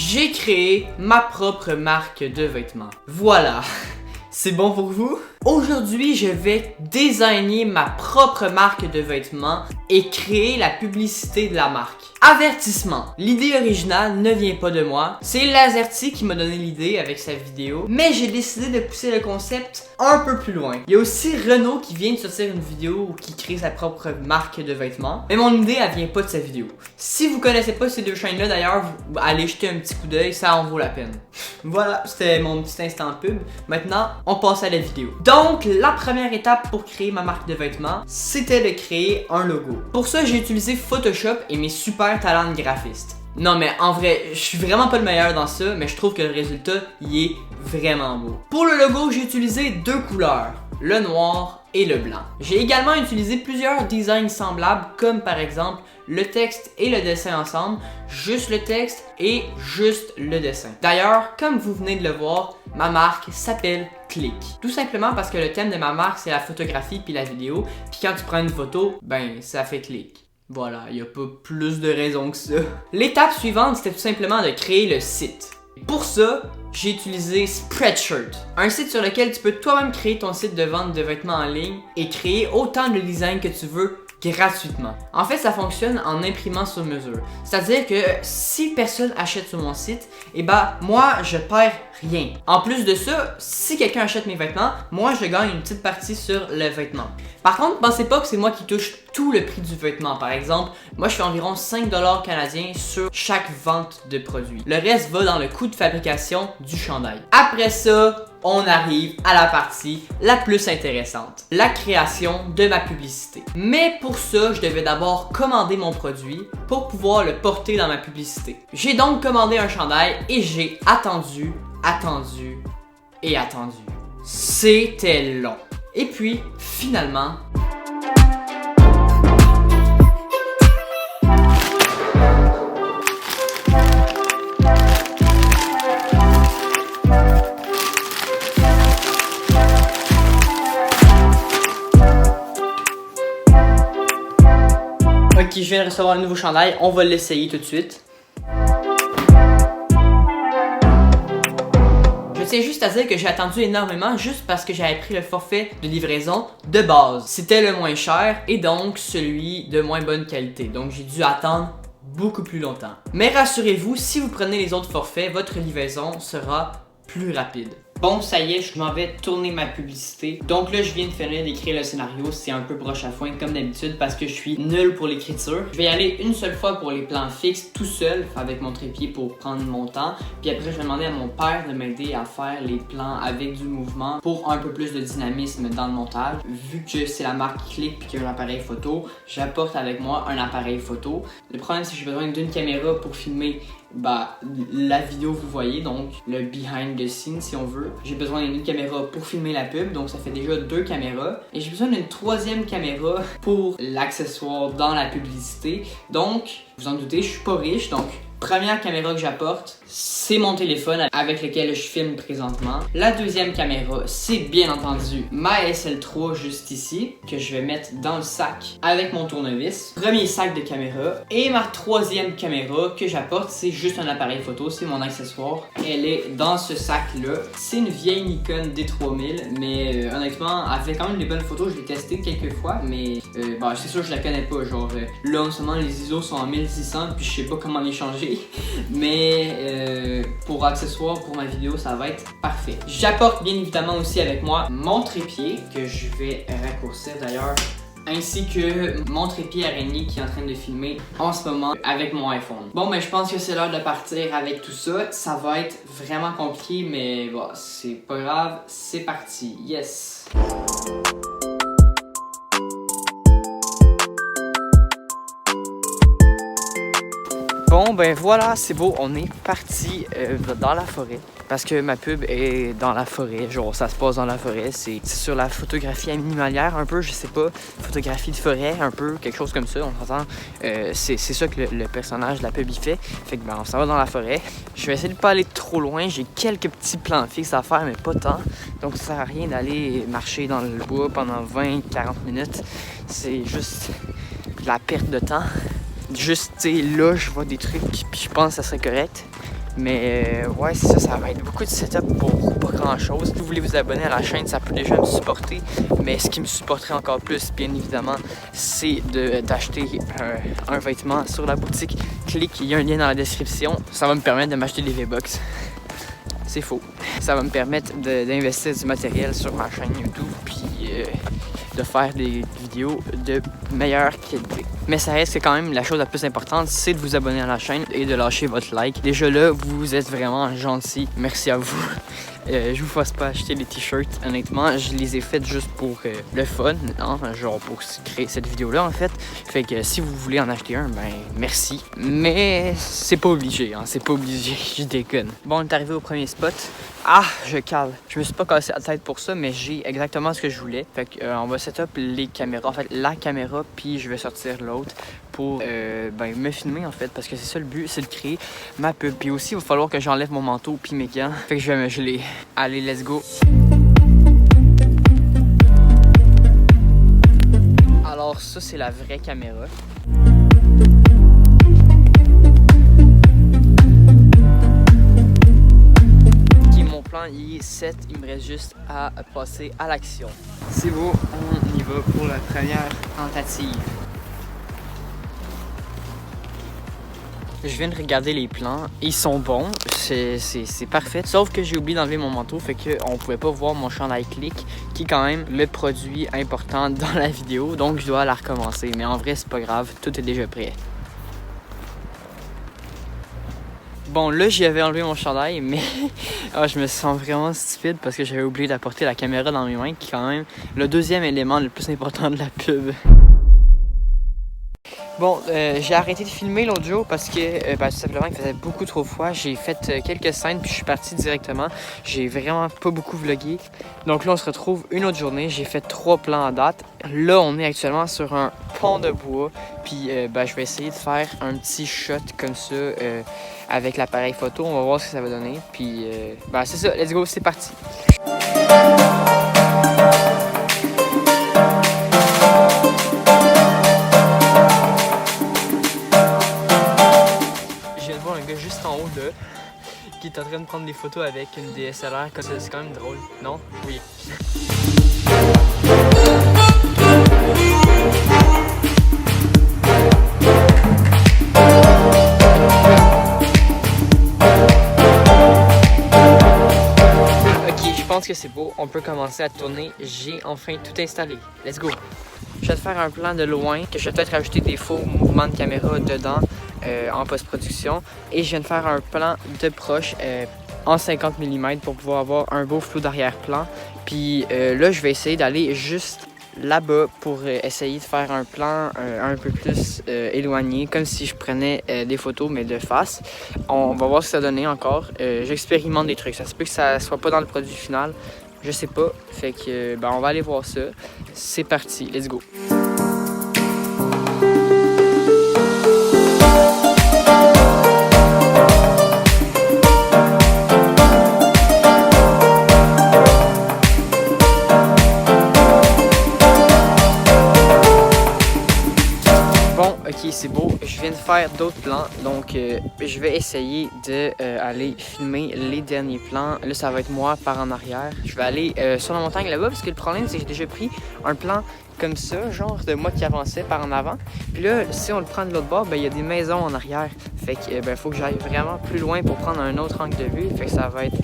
J'ai créé ma propre marque de vêtements. Voilà. C'est bon pour vous? Aujourd'hui, je vais designer ma propre marque de vêtements et créer la publicité de la marque. Avertissement, l'idée originale ne vient pas de moi, c'est Lazerty qui m'a donné l'idée avec sa vidéo, mais j'ai décidé de pousser le concept un peu plus loin. Il y a aussi Renault qui vient de sortir une vidéo où qui crée sa propre marque de vêtements, mais mon idée elle vient pas de sa vidéo. Si vous connaissez pas ces deux chaînes là d'ailleurs, allez jeter un petit coup d'œil, ça en vaut la peine. Voilà, c'était mon petit instant pub. Maintenant, on passe à la vidéo. Donc, la première étape pour créer ma marque de vêtements, c'était de créer un logo. Pour ça, j'ai utilisé Photoshop et mes super talents de graphiste. Non mais en vrai, je suis vraiment pas le meilleur dans ça, mais je trouve que le résultat, il est vraiment beau. Pour le logo, j'ai utilisé deux couleurs, le noir et le blanc. J'ai également utilisé plusieurs designs semblables, comme par exemple le texte et le dessin ensemble, juste le texte et juste le dessin. D'ailleurs, comme vous venez de le voir, ma marque s'appelle Click. Tout simplement parce que le thème de ma marque, c'est la photographie puis la vidéo, puis quand tu prends une photo, ben ça fait clic. Voilà, il n'y a pas plus de raison que ça. L'étape suivante, c'était tout simplement de créer le site. Pour ça, j'ai utilisé Spreadshirt, un site sur lequel tu peux toi-même créer ton site de vente de vêtements en ligne et créer autant de designs que tu veux gratuitement. En fait, ça fonctionne en imprimant sur mesure. C'est-à-dire que si personne achète sur mon site, et moi, je perds rien. En plus de ça, si quelqu'un achète mes vêtements, moi, je gagne une petite partie sur le vêtement. Par contre, pensez pas que c'est moi qui touche tout le prix du vêtement. Par exemple, moi, je fais environ 5$ canadiens sur chaque vente de produit. Le reste va dans le coût de fabrication du chandail. Après ça, on arrive à la partie la plus intéressante, la création de ma publicité. Mais pour ça, je devais d'abord commander mon produit pour pouvoir le porter dans ma publicité. J'ai donc commandé un chandail et j'ai attendu. C'était long. Et puis, finalement... Ok, je viens de recevoir un nouveau chandail, on va l'essayer tout de suite. Je tiens juste à dire que j'ai attendu énormément juste parce que j'avais pris le forfait de livraison de base. C'était le moins cher et donc celui de moins bonne qualité. Donc j'ai dû attendre beaucoup plus longtemps. Mais rassurez-vous, si vous prenez les autres forfaits, votre livraison sera plus rapide. Bon, ça y est, je m'en vais tourner ma publicité. Donc là, je viens de finir d'écrire le scénario. C'est un peu broche à foin comme d'habitude parce que je suis nul pour l'écriture. Je vais y aller une seule fois pour les plans fixes, tout seul, avec mon trépied pour prendre mon temps. Puis après, je vais demander à mon père de m'aider à faire les plans avec du mouvement pour un peu plus de dynamisme dans le montage. Vu que c'est la marque Click puis qu'il y a un appareil photo, j'apporte avec moi un appareil photo. Le problème, c'est que j'ai besoin d'une caméra pour filmer la vidéo que vous voyez, donc le behind the scenes si on veut. J'ai besoin d'une caméra pour filmer la pub, donc ça fait déjà 2 caméras. Et j'ai besoin d'une 3e caméra pour l'accessoire dans la publicité. Donc, vous en doutez, je suis pas riche, donc première caméra que j'apporte, c'est mon téléphone avec lequel je filme présentement. La 2e caméra, c'est bien entendu ma SL3 juste ici, que je vais mettre dans le sac avec mon tournevis. Premier sac de caméra. Et ma 3e caméra que j'apporte, c'est juste un appareil photo, c'est mon accessoire. Elle est dans ce sac-là. C'est une vieille Nikon D3000, mais honnêtement, elle fait quand même des bonnes photos. Je l'ai testé quelques fois, mais c'est sûr que je la connais pas. Genre, là en ce moment, les ISO sont en 1600, puis je sais pas comment les changer. Mais pour accessoires, pour ma vidéo, ça va être parfait. J'apporte bien évidemment aussi avec moi mon trépied, que je vais raccourcir d'ailleurs, ainsi que mon trépied araignée qui est en train de filmer en ce moment avec mon iPhone. Bon, je pense que c'est l'heure de partir avec tout ça. Ça va être vraiment compliqué, mais c'est pas grave, c'est parti. Yes! Bon, voilà, c'est beau, on est parti dans la forêt. Parce que ma pub est dans la forêt, genre ça se passe dans la forêt. C'est sur la photographie animalière un peu, je sais pas. Photographie de forêt, un peu, quelque chose comme ça, on s'entend. C'est ça que le personnage de la pub il fait. Fait que on s'en va dans la forêt. Je vais essayer de pas aller trop loin, j'ai quelques petits plans fixes à faire, mais pas tant. Donc ça sert à rien d'aller marcher dans le bois pendant 20-40 minutes. C'est juste de la perte de temps. Juste, tu sais, là, je vois des trucs, puis je pense que ça serait correct. Mais ouais, c'est ça, ça va être beaucoup de setup pour pas grand chose. Si vous voulez vous abonner à la chaîne, ça peut déjà me supporter. Mais ce qui me supporterait encore plus, bien évidemment, c'est d'acheter un vêtement sur la boutique. Clique, il y a un lien dans la description. Ça va me permettre de m'acheter des V-Bucks. C'est faux. Ça va me permettre d'investir du matériel sur ma chaîne YouTube, puis de faire des vidéos de meilleure qualité. Mais ça reste que quand même la chose la plus importante, c'est de vous abonner à la chaîne et de lâcher votre like. Déjà là, vous êtes vraiment gentils. Merci à vous. Je vous fasse pas acheter des t-shirts, honnêtement, je les ai faits juste pour le fun, hein? Genre pour créer cette vidéo-là en fait. Fait que si vous voulez en acheter un, ben merci. Mais c'est pas obligé, hein? C'est pas obligé, je déconne. Bon, on est arrivé au premier spot. Ah, je cale. Je me suis pas cassé la tête pour ça, mais j'ai exactement ce que je voulais. Fait que on va set up les caméras, en fait la caméra, puis je vais sortir l'autre pour me filmer en fait, parce que c'est ça le but, c'est de créer ma pub. Puis aussi, il va falloir que j'enlève mon manteau puis mes gants. Fait que je vais me geler. Allez, let's go! Alors ça, c'est la vraie caméra. Ok, mon plan il est set, il me reste juste à passer à l'action. C'est beau, on y va pour la première tentative. Je viens de regarder les plans, ils sont bons, c'est parfait. Sauf que j'ai oublié d'enlever mon manteau, fait qu'on pouvait pas voir mon chandail Click, qui est quand même le produit important dans la vidéo, donc je dois la recommencer. Mais en vrai, c'est pas grave, tout est déjà prêt. Bon, là, j'y avais enlevé mon chandail, mais je me sens vraiment stupide parce que j'avais oublié d'apporter la caméra dans mes mains, qui est quand même le deuxième élément le plus important de la pub. Bon, j'ai arrêté de filmer l'autre jour parce que tout simplement il faisait beaucoup trop froid. J'ai fait quelques scènes puis je suis parti directement. J'ai vraiment pas beaucoup vlogué. Donc là, on se retrouve une autre journée. J'ai fait 3 plans à date. Là, on est actuellement sur un pont de bois. Puis je vais essayer de faire un petit shot comme ça avec l'appareil photo. On va voir ce que ça va donner. Puis c'est ça, let's go, c'est parti. Juste en haut là, qui est en train de prendre des photos avec une DSLR. C'est quand même drôle, non? Oui. Ok, je pense que c'est beau. On peut commencer à tourner. J'ai enfin tout installé. Let's go! Je vais te faire un plan de loin, que je vais peut-être rajouter des faux mouvements de caméra dedans en post-production. Et je viens de faire un plan de proche en 50 mm pour pouvoir avoir un beau flou d'arrière-plan. Puis là, je vais essayer d'aller juste là-bas pour essayer de faire un plan un peu plus éloigné, comme si je prenais des photos mais de face. On va voir ce que ça donnait encore. J'expérimente des trucs. Ça se peut que ça soit pas dans le produit final. Je sais pas, fait que on va aller voir ça. C'est parti, let's go. Ok, c'est beau. Je viens de faire d'autres plans, donc je vais essayer de aller filmer les derniers plans. Là, ça va être moi par en arrière. Je vais aller sur la montagne là-bas, parce que le problème, c'est que j'ai déjà pris un plan comme ça, genre de moi qui avançait par en avant. Puis là, si on le prend de l'autre bord, il y a des maisons en arrière. Fait que faut que j'aille vraiment plus loin pour prendre un autre angle de vue. Fait que ça va être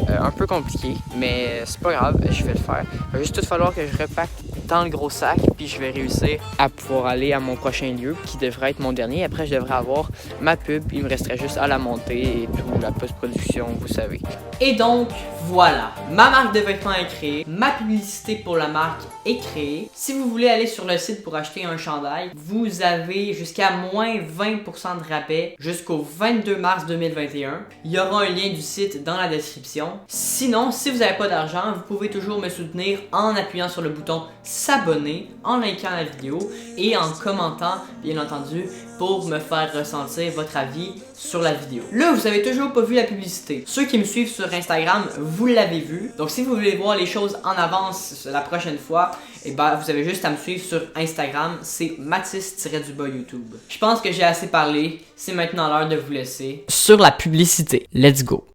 un peu compliqué, mais c'est pas grave, je vais le faire. Il va juste tout falloir que je repack dans le gros sac, puis je vais réussir à pouvoir aller à mon prochain lieu, qui devrait être mon dernier. Après, je devrais avoir ma pub, il me resterait juste à la monter et tout, la post-production, vous savez. Et donc, voilà, ma marque de vêtements est créée, ma publicité pour la marque est créée. Si vous voulez aller sur le site pour acheter un chandail, vous avez jusqu'à moins 20% de rabais jusqu'au 22 mars 2021. Il y aura un lien du site dans la description. Sinon, si vous n'avez pas d'argent, vous pouvez toujours me soutenir en appuyant sur le bouton s'abonner, en likant la vidéo et en commentant, bien entendu, pour me faire ressentir votre avis sur la vidéo. Là, vous avez toujours pas vu la publicité. Ceux qui me suivent sur Instagram, vous l'avez vu. Donc si vous voulez voir les choses en avance la prochaine fois, et ben vous avez juste à me suivre sur Instagram, c'est Mathis-du-bas YouTube. Je pense que j'ai assez parlé, c'est maintenant l'heure de vous laisser sur la publicité. Let's go!